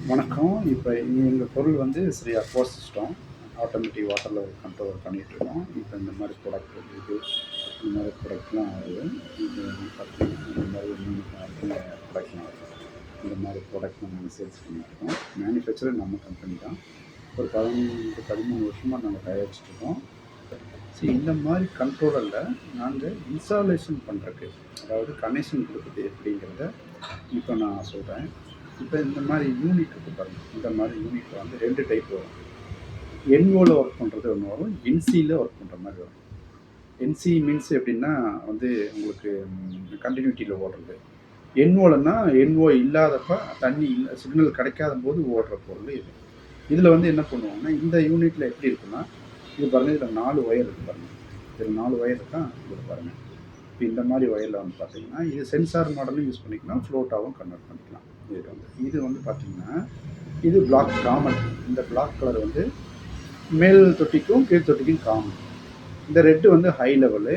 வணக்கம். இப்போ எங்கள் பொருள் வந்து Sri aqua system automatic water level control பண்ணிகிட்ருக்கோம். இப்போ இந்த மாதிரி ப்ராடக்ட் இருக்குது, இந்த மாதிரி ப்ராடக்ட்லாம் ஆகுது. இது வந்து பார்த்தீங்கன்னா இந்த மாதிரி 3 ப்ராடக்ட்லாம் ஆகுது. இந்த மாதிரி ப்ராடக்ட் நாங்கள் சேல்ஸ் பண்ணிகிட்ருக்கோம். மேனுஃபேக்சரர் நம்ம கம்பெனி தான். ஒரு 13 வருஷமாக நாங்கள் தயாரிச்சிட்ருக்கோம். சரி, இந்த மாதிரி கண்ட்ரோலரில் நாங்கள் இன்ஸ்டாலேஷன் பண்ணுறக்கு, அதாவது கனெக்ஷன் கொடுக்குறது எப்படிங்கிறத இப்போ நான் சொல்கிறேன். இப்போ இந்த மாதிரி யூனிட் இருக்குது பாருங்கள். இந்த மாதிரி யூனிட்டில் வந்து 2 டைப் வரும். என்ஓவில் ஒர்க் பண்ணுறது ஒன்று வரும், என்சியில் ஒர்க் பண்ணுற மாதிரி வரும். என்சி மீன்ஸ் எப்படின்னா வந்து உங்களுக்கு கண்டினியூட்டியில் ஓடுறது. என்ஓலன்னா என்ஓ இல்லாதப்ப தண்ணி இல்லை, சிக்னல் கிடைக்காத போது ஓடுற பொருள் இது. இதில் வந்து என்ன பண்ணுவாங்கன்னா, இந்த யூனிட்டில் எப்படி இருக்குன்னா, இது பாருங்கள், இதில் 4 ஒயர் இருக்குது பாருங்கள். இதில் 4 ஒயர் இருக்கா, இதில் பாருங்கள். இப்போ இந்த மாதிரி ஒயரில் வந்து பார்த்தீங்கன்னா, இது சென்சார் மாடலும் யூஸ் பண்ணிக்கலாம், ஃப்ளோட்டாகவும் கன்வெர்ட் பண்ணிக்கலாம். இது வந்து பார்த்தீங்கன்னா, இது பிளாக் காமன். இந்த பிளாக் கலர் வந்து மேல் தொட்டிக்கும் கீழ் தொட்டிக்கும் காமன். இந்த ரெட்டு வந்து ஹை லெவலு,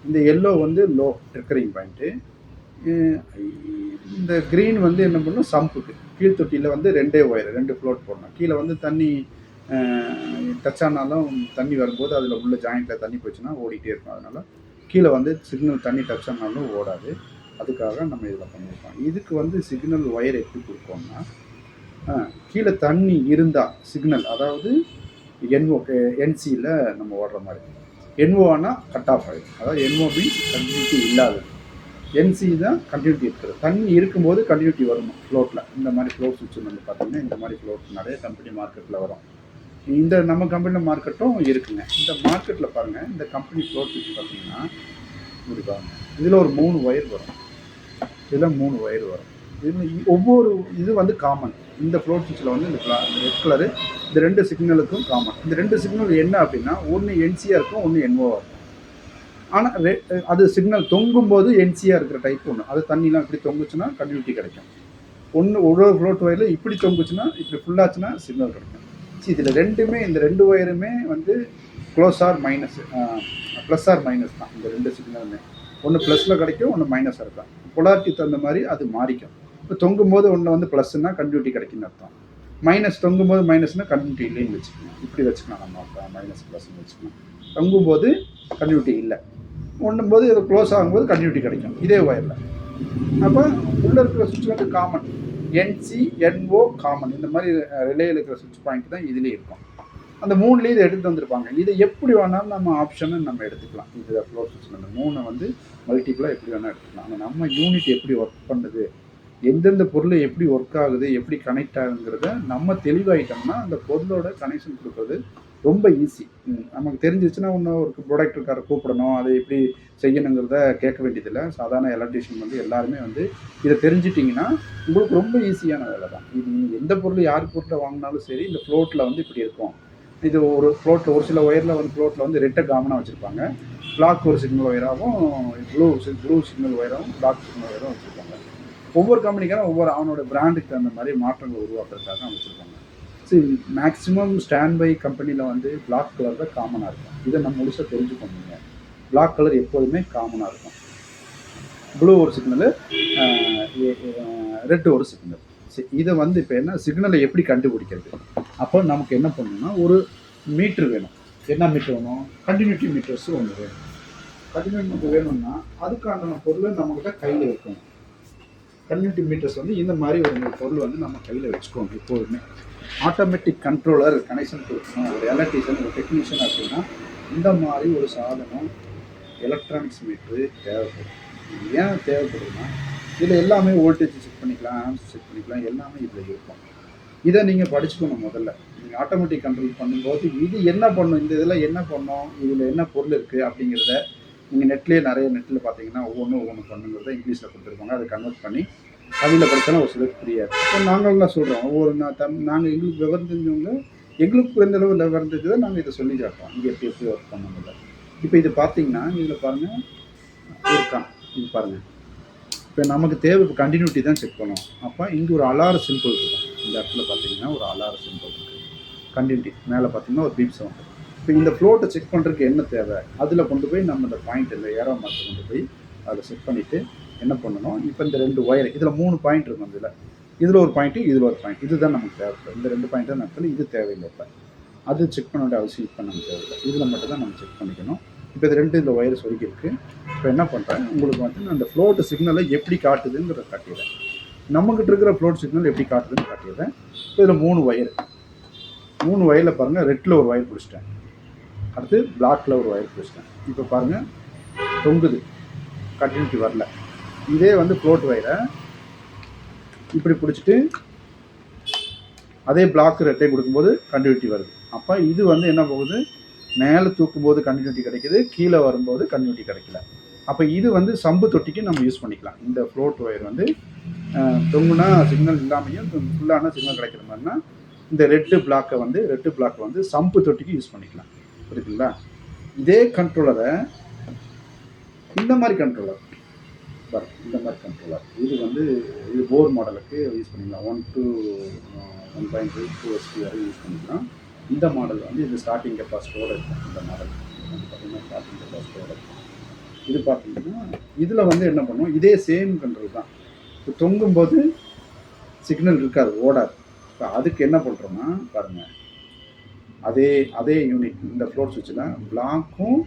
இந்த எல்லோ வந்து லோ ட்ரிக்கரிங் பாயிண்ட்டு. இந்த க்ரீன் வந்து என்ன பண்ணும், சம்புக்கு கீழ் தொட்டியில் வந்து 2 ஒயர் 2 ஃப்ளோட் போடணும். கீழே வந்து தண்ணி டச் ஆனாலும் தண்ணி வரும்போது அதில் உள்ள ஜாயிண்ட்டில் தண்ணி போச்சுன்னா ஓடிட்டே இருக்கும். அதனால் கீழே வந்து சிக்னல் தண்ணி டச் ஆனாலும் ஓடாது. அதுக்காக நம்ம இதில் பண்ணியிருக்கோம். இதுக்கு வந்து சிக்னல் ஒயர் எப்படி கொடுப்போம்னா, கீழே தண்ணி இருந்தால் சிக்னல், அதாவது என்ஓ என்சியில் நம்ம ஓடுற மாதிரி. என்ஓனா கட் ஆஃப் ஆகிடும். அதாவது என்ஓ மீன்ஸ் கண்டினியூட்டி இல்லாதது, என்சி தான் கண்டினியூட்டி இருக்கிறது. தண்ணி இருக்கும்போது கண்டினியூட்டி வரணும் ஃப்ளோட்டில். இந்த மாதிரி ஃப்ளோட் சுவிட்ச் வந்து பார்த்திங்கன்னா, இந்த மாதிரி ஃப்ளோட் நிறைய கம்பெனி மார்க்கெட்டில் வரும். இந்த நம்ம கம்பெனியில் மார்க்கெட்டும் இருக்குங்க. இந்த மார்க்கெட்டில் பாருங்கள், இந்த கம்பெனி ஃப்ளோட் சுவிட்ச் பார்த்திங்கன்னா இப்படி பாருங்கள். இதில் ஒரு 3 ஒயர் வரும், இதில் 3 ஒயர் வரும். இதில் ஒவ்வொரு இது வந்து காமன். இந்த ஃப்ளோட் சுவிட்சில் வந்து இந்த ரெட் கலரு இந்த 2 சிக்னலுக்கும் காமன். இந்த 2 சிக்னல் என்ன அப்படின்னா, ஒன்று என்சியாக இருக்கும், ஒன்று என்ஓவாக இருக்கும். ஆனால் அது சிக்னல் தொங்கும் போது என்சியாக இருக்கிற டைப் ஒன்று. அது தண்ணிலாம் இப்படி தொங்குச்சுன்னா கண்டினியூட்டி கிடைக்கும். ஒரு ஃப்ளோட் ஒயரில் இப்படி தொங்குச்சுன்னா, இப்படி ஃபுல்லாச்சுன்னா சிக்னல் கிடைக்கும். சரி, இதில் ரெண்டுமே, இந்த 2 ஒயருமே வந்து close or minus, plus or minus தான். இந்த 2 சிக்னலுமே ஒன்று ப்ளஸில் கிடைக்கும், ஒன்று மைனஸாக இருக்கும். பொலாரிட்டி தகுந்த மாதிரி அது மாறிக்கும். இப்போ தொங்கும் போது ஒன்று வந்து ப்ளஸ்னால் கண்டினியூட்டி கிடைக்குன்னு அர்த்தம். மைனஸ் தொங்கும் போது மைனஸ்னால் கண்டினியூட்டி இல்லைன்னு வச்சுக்கணும். இப்படி வச்சுக்கலாம், நம்ம மைனஸ் ப்ளஸ்ன்னு வச்சுக்கலாம். தொங்கும் போது கண்டினியூட்டி இல்லை, ஒன்றும் போது இது க்ளோஸ் ஆகும்போது கண்டினியூட்டி கிடைக்கும் இதே ஒயரில். அப்போ உள்ளே இருக்கிற சுவிட்ச் வந்து காமன், என்சி என்ஓ காமன். இந்த மாதிரி ரிலேயில் இருக்கிற சுவிட்ச் பாயிண்ட் தான் இதுலேயே இருக்கும். அந்த 3லேயும் இதை எடுத்து வந்திருப்பாங்க. இதை எப்படி வேணாலும் நம்ம ஆப்ஷனை நம்ம எடுத்துக்கலாம். இது ஃப்ளோட் சுவிட்சில் இந்த 3 வந்து மல்டிபிளாக எப்படி வேணால் எடுத்துக்கலாம். ஆனால் நம்ம யூனிட் எப்படி ஒர்க் பண்ணுது, எந்தெந்த பொருள் எப்படி ஒர்க் ஆகுது, எப்படி கனெக்ட் ஆகுங்கிறத நம்ம தெளிவாயிட்டோம்னா அந்த பொருளோட கனெக்ஷன் கொடுக்குறது ரொம்ப ஈஸி. நமக்கு தெரிஞ்சிச்சுன்னா இன்னும் ஒரு ப்ராடக்ட் இருக்கார கூப்பிடணும், அதை எப்படி செய்யணுங்கிறத கேட்க வேண்டியதில்லை. சாதாரண எலக்ட்ரிஷியன் வந்து எல்லாருமே வந்து இதை தெரிஞ்சிட்டிங்கன்னா உங்களுக்கு ரொம்ப ஈஸியான வேலை தான் இது. நீங்கள் எந்த பொருள் யார் பொருளை வாங்கினாலும் சரி, இந்த ஃப்ளோட்டில் வந்து இப்படி இருக்கும். இது ஒரு ஃப்ளோட்டில் ஒரு சில ஒயரில் வந்து ஃப்ளோட்டில் வந்து ரெட்டை காமனாக வச்சுருப்பாங்க. பிளாக் ஒரு சிக்னல் ஒயராகவும், ப்ளூ சிக்னல் ஒயராகவும், பிளாக் சிக்னல் ஒயராகவும் வச்சுருப்பாங்க. ஒவ்வொரு கம்பெனிக்காரும் ஒவ்வொரு அவனோட பிராண்டுக்கு அந்த மாதிரி மாற்றங்களை உருவாக்குறதுக்காக வச்சுருப்பாங்க. சரி, மேக்ஸிமம் ஸ்டாண்ட் பை கம்பெனியில் வந்து பிளாக் கலர் தான் காமனாக இருக்கும். இதை நம்ம முழுசாக தெரிஞ்சுக்கோங்க. பிளாக் கலர் எப்போதுமே காமனாக இருக்கும். ப்ளூ ஒரு சிக்னலு, ரெட்டு ஒரு சிக்னல். சரி, இதை வந்து இப்போ என்ன சிக்னலை எப்படி கண்டுபிடிக்கிறது? அப்போ நமக்கு என்ன பண்ணணும்னா, ஒரு மீட்ரு வேணும். என்ன மீட்ரு வேணும்? கண்டினியூட்டி மீட்டர்ஸ் ஒன்று வேணும். கண்டினியூட்டி மீட்டர் வேணும்னா அதுக்கான பொருளை நம்மக்கிட்ட கையில் இருக்கணும். கண்டினியூட்டி மீட்டர்ஸ் வந்து இந்த மாதிரி ஒரு பொருள் வந்து நம்ம கையில் வச்சுக்கோங்க எப்போதுமே. ஆட்டோமேட்டிக் கண்ட்ரோலர் கனெக்ஷன் கொடுக்கணும் ஒரு எலக்ட்ரிஷியன், ஒரு டெக்னீஷியன் அப்படின்னா இந்த மாதிரி ஒரு சாதனம் எலக்ட்ரானிக்ஸ் மீட்ரு தேவைப்படும். ஏன் தேவைப்படுதுன்னா, இதில் எல்லாமே வோல்டேஜ் செக் பண்ணிக்கலாம், ஆம்ஸ் செக் பண்ணிக்கலாம், எல்லாமே இதில் இருக்கும். இதை நீங்கள் படிச்சுக்கணும் முதல்ல. நீங்கள் ஆட்டோமேட்டிக் கண்ட்ரோல் பண்ணும்போது இது என்ன பண்ணும், இந்த இதில் என்ன பண்ணும், இதில் என்ன பொருள் இருக்குது அப்படிங்கிறத நீங்கள் நிறைய நெட்டில் பார்த்தீங்கன்னா ஒவ்வொன்று பண்ணுங்கிறத இங்கிலீஷில் கொடுத்துருப்பாங்க. அதை கன்வெர்ட் பண்ணி தமிழில் படித்தாலும் ஒரு சிலருக்கு புரியாது. இப்போ நாங்கள்லாம் சொல்கிறோம், நாங்கள் எங்களுக்கு விவரம் தெரிஞ்சவங்க, எங்களுக்கு குறைந்த அளவு விவரம் தெரிஞ்சதை நாங்கள் இதை சொல்லி காட்டுறோம், இங்கே எப்படி ஒர்க் பண்ணுங்க. இப்போ இது பார்த்தீங்கன்னா இதில் பாருங்கள் இருக்கான், இது பாருங்கள். இப்போ நமக்கு தேவை இப்போ கண்டினியூட்டி தான் செக் பண்ணுவோம். அப்போ இங்கே ஒரு அலாரம் சிம்பிள் இருக்கும். இந்த இடத்துல பார்த்தீங்கன்னா ஒரு அலாரம் சிம்பிள் இருக்குது. கண்டினியூட்டி மேலே பார்த்தீங்கன்னா ஒரு பீப் சவுண்ட். இப்போ இந்த ஃப்ளோட்டை செக் பண்ணுறதுக்கு என்ன தேவை, அதில் கொண்டு போய் நம்ம இந்த பாயிண்ட், இந்த ஏரோ மார்க்கை கொண்டு போய் அதில் செட் பண்ணிவிட்டு என்ன பண்ணணும், இப்போ இந்த 2 ஒயர் இதில் 3 பாயிண்ட் இருக்கும். இதில் இதில் ஒரு பாயிண்ட்டு, இதில் ஒரு பாயிண்ட். இதுதான் நமக்கு தேவைப்படும். இந்த 2 பாயிண்ட் தான் நடத்தல. இது தேவையில்லை இப்போ. அது செக் பண்ண வேண்டிய அவசியம் இப்போ நமக்கு தேவையில்லை. இதில் மட்டும் தான் நம்ம செக் பண்ணிக்கணும். இப்போ இது 2 இந்த ஒயர் சொருகிருக்கு. இப்போ என்ன பண்ணுறேன், உங்களுக்கு வந்து நான் அந்த ஃப்ளோட் சிக்னலை எப்படி காட்டுதுங்கிறத காட்டிடுறேன். நம்மக்கிட்ட இருக்கிற ஃப்ளோட் சிக்னல் எப்படி காட்டுதுன்னு காட்டிடுறேன். இப்போ இதில் 3 ஒயர். 3 ஒயரில் பாருங்கள், ரெட்டில் ஒரு ஒயர் பிடிச்சிட்டேன். அடுத்து பிளாக்கில் ஒரு ஒயர் பிடிச்சிட்டேன். இப்போ பாருங்கள் தொங்குது, கண்டினியூட்டி வரல. இதே வந்து ஃப்ளோட் ஒயரை இப்படி பிடிச்சிட்டு அதே பிளாக் ரெட்டை கொடுக்கும்போது கண்டினியூட்டி வருது. அப்போ இது வந்து என்ன போகுது, மேலே தூக்கும்போது கண்டினியூட்டி கிடைக்குது, கீழே வரும்போது கண்டினியூட்டி கிடைக்கல. அப்போ இது வந்து சம்பு தொட்டிக்கு நம்ம யூஸ் பண்ணிக்கலாம். இந்த ஃப்ளோட் ஒயர் வந்து தொங்குனா சிக்னல் இல்லாமையும் ஃபுல்லான சிக்னல் கிடைக்கிற மாதிரினா இந்த ரெட்டு பிளாக்கை வந்து சம்பு தொட்டிக்கு யூஸ் பண்ணிக்கலாம். புரியுதுங்களா? இதே கண்ட்ரோலரை இந்த மாதிரி கண்ட்ரோலர் இது வந்து இது போர் மாடலுக்கு யூஸ் பண்ணிக்கலாம். 1 to 1.5 2 SP வரை யூஸ் பண்ணிக்கலாம். இந்த மாடல் வந்து இது ஸ்டார்டிங் கெப்பாசிட்டியோடு இருக்கும். இந்த மாடல் வந்து பார்த்திங்கன்னா ஸ்டார்டிங் கெப்பாசிட்டியோடு இருக்கும். இது பார்த்திங்கன்னா இதில் வந்து என்ன பண்ணுவோம், இதே சேம் கண்ட்ரோல் தான். இப்போ தொங்கும்போது சிக்னல் இருக்காது, ஓடாது. இப்போ அதுக்கு என்ன பண்ணுறோன்னா பாருங்கள், அதே யூனிட் இந்த ஃப்ளோட் சுவிட்சில் பிளாக்கும்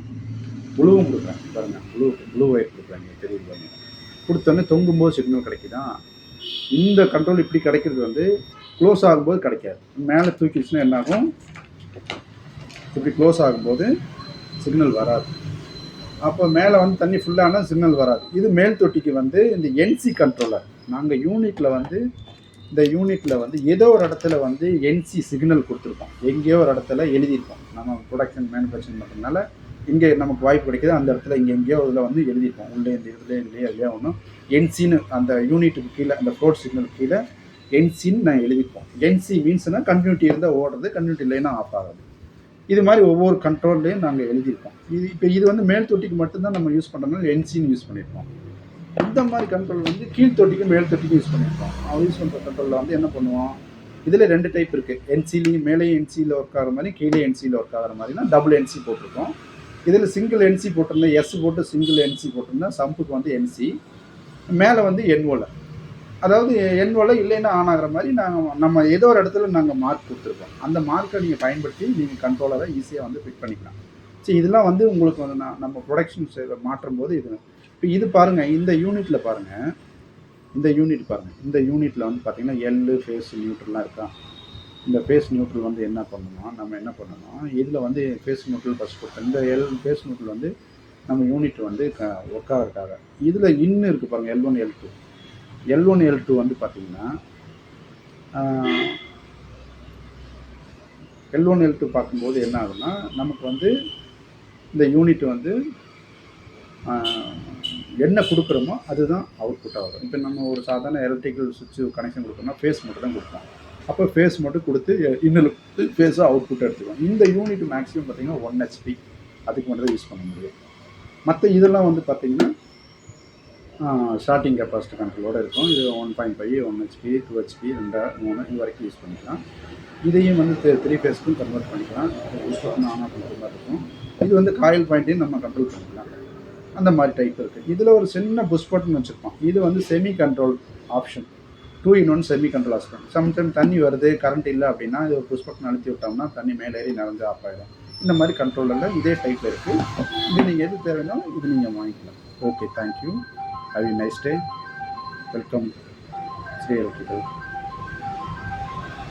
ப்ளூவும் கொடுக்குறேன். பாருங்கள், ப்ளூ ஒயர் கொடுக்குறேன். நீங்கள் தெரியுது பாருங்கள். கொடுத்தோன்னே தொங்கும்போது சிக்னல் கிடைக்குதா? இந்த கண்ட்ரோல் இப்படி கிடைக்கிறது வந்து க்ளோஸ் ஆகும்போது கிடைக்காது. மேலே தூக்கிடுச்சுன்னா என்னாகும், இப்படி க்ளோஸ் ஆகும்போது சிக்னல் வராது. அப்போ மேலே வந்து தண்ணி ஃபுல்லானால் சிக்னல் வராது. இது மேல் தொட்டிக்கு வந்து இந்த என்சி கண்ட்ரோலர். நாங்கள் இந்த யூனிட்டில் வந்து ஏதோ ஒரு இடத்துல வந்து என்சி சிக்னல் கொடுத்துருக்கோம். எங்கேயோ ஒரு இடத்துல எழுதியிருக்கோம். நம்ம ப்ரொடக்ஷன் மேனுஃபேக்சரிங் பண்ணுறதுனால இங்கே நமக்கு வாய்ப்பு கிடைக்கிது, அந்த இடத்துல இங்கே எங்கேயோ இதில் வந்து எழுதியிருக்கோம். உள்ளே இந்த இதில் இல்லையா இல்லையா ஒன்றும் என்சின்னு அந்த யூனிட்டுக்கு கீழே, அந்த ஃப்ளோட் சிக்னல் கீழே என்சின்னு நான் எழுதிப்போம். என்சி மீன்ஸ்னால் கண்டினியூட்டி இருந்தால் ஓடுறது, கண்டினியூட்டி இல்லைன்னா ஆஃப் ஆகாது. இது மாதிரி ஒவ்வொரு கண்ட்ரோல்லையும் நாங்கள் எழுதியிருக்கோம். இது வந்து மேல் தொட்டிக்கு மட்டும்தான் நம்ம யூஸ் பண்ணுறதுனால என்சின்னு யூஸ் பண்ணியிருக்கோம். இந்த மாதிரி கண்ட்ரோல் வந்து கீழ் தொட்டிக்கும் மேல் தொட்டிக்கும் யூஸ் பண்ணியிருக்கோம். யூஸ் பண்ணுற கண்ட்ரோலில் வந்து என்ன பண்ணுவோம், இதில் 2 டைப் இருக்குது. என்சிலையும் மேலேயும் என்சியில் ஒர்க் ஆகிற மாதிரி, கீழே என்சியில் ஒர்க் ஆகிற மாதிரினா டபுள் என்சி போட்டிருக்கோம். இதில் சிங்கிள் என்சி போட்டிருந்தா, எஸ் போட்டு சிங்கிள் என்சி போட்டிருந்தா சம்புக்கு வந்து என்சி, மேலே வந்து என்ஓவில், அதாவது என்ஓவில் இல்லைன்னா ஆன் ஆகிற மாதிரி நம்ம ஏதோ ஒரு இடத்துல நாங்கள் மார்க் கொடுத்துருக்கோம். அந்த மார்க்கை நீங்கள் பயன்படுத்தி நீங்கள் கண்ட்ரோலரை ஈஸியாக வந்து ஃபிட் பண்ணிக்கலாம். சரி, இதெல்லாம் வந்து உங்களுக்கு வந்து நம்ம ப்ரொடக்ஷன் மாற்றும் போது இப்போ இது பாருங்கள், இந்த யூனிட்டில் பாருங்கள், இந்த யூனிட்டில் வந்து பார்த்திங்கன்னா எல்லு ஃபேஸ் நியூட்ரல்லாம் இருக்கா. இந்த ஃபேஸ் நியூட்ரல் வந்து என்ன பண்ணணும், இதில் வந்து ஃபேஸ் நியூட்ரல் ஃபஸ்ட் கொடுத்தோம். இந்த ஃபேஸ் நியூட்ரல் வந்து நம்ம யூனிட் வந்து ஒர்க் ஆகிறதுக்காக. இதில் இன்னும் இருக்குது பாருங்கள், L1 L2 வந்து பார்த்திங்கன்னா L1 L2 பார்க்கும்போது என்ன ஆகுதுன்னா, நமக்கு வந்து இந்த யூனிட் வந்து என்ன கொடுக்குறோமோ அதுதான் அவுட்புட் ஆகும். இப்போ நம்ம ஒரு சாதாரண எலக்ட்ரிக்கல் சுவிட்சு கனெக்ஷன் கொடுக்கணும்னா ஃபேஸ் மட்டும் தான் கொடுப்போம். அப்போ ஃபேஸ் மட்டும் கொடுத்து இன்னும் ஃபேஸாக அவுட்புட் எடுத்துக்கோம். இந்த யூனிட் மேக்ஸிமம் பார்த்திங்கன்னா 1 HP அதுக்கு மட்டும் தான் யூஸ் பண்ண முடியும். மற்ற இதெல்லாம் வந்து பார்த்திங்கன்னா ஸ்டார்டிங் கெப்பாசிட்டி கண்ட்ரோலோடு இருக்கும். இது 1.5 1 HP 2 HP 2 3 இது வரைக்கும் யூஸ் பண்ணிக்கலாம். இதையும் வந்து 3 ஃபேஸ்க்கும் கன்வெர்ட் பண்ணிக்கலாம். யூஸ் பண்ண ஆன் ஆஃப் பண்ணுற மாதிரி இருக்கும். இது வந்து காயில் பாயிண்ட்டையும் நம்ம கண்ட்ரோல் பண்ணிக்கலாம். அந்த மாதிரி டைப் இருக்குது. இதில் ஒரு சின்ன புஷ் பட்டன் வச்சுருப்போம். இது வந்து semi control option, 2 in 1 semi control option. Sometime தண்ணி வருது, கரண்ட் இல்லை அப்படின்னா இது ஒரு புஷ் பட்டன் அழுத்தி விட்டோம்னா தண்ணி மேலே ஏறி நிறைஞ்சு ஆஃப் ஆகிடும். இந்த மாதிரி கண்ட்ரோலில் இதே டைப்பில் இருக்குது. இது நீங்கள் எது தேவைன்னாலும் இது நீங்கள் வாங்கிக்கலாம். Okay, thank you. Have a nice day. Welcome Sri electrical.